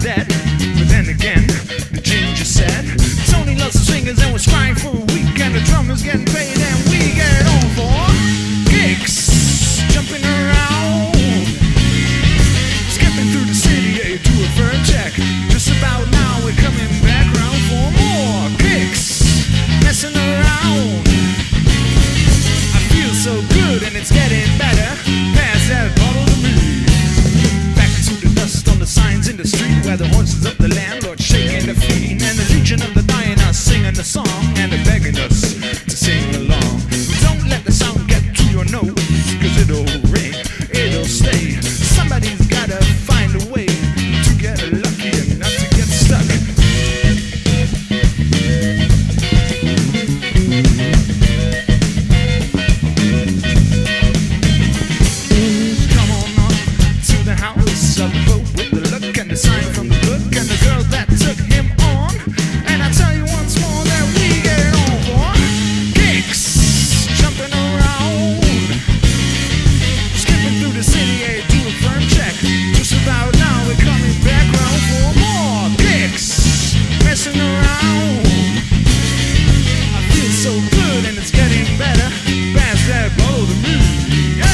dead. But then again, the ginger said Tony lost his fingers and was crying for a week, and the drummer's getting paid and we get on for gigs, jumping around, skipping through the city, yeah, do a firm check. Just about now we're coming back round for more kicks, messing around. I feel so good and it's getting better. Pass that bottle to me. Back to the dust on the signs in the street, where the horses of the landlord shaking their feet, and the legion of the dying are singing the song, and they're begging us to sing along. Don't let the sound get to your nose, cause it'll ring, it'll stay. Somebody's gotta find a way to get lucky and not to get stuck. Come on up to the house of the boat with the look and the sign from the book and the girl that took him on. And I tell you once more that we get on for kicks, jumping around, skipping through the city, yeah, do a firm check. Just about now we're coming back round for more kicks, messing around. I feel so good and it's getting better. Pass that bottle to me, yeah.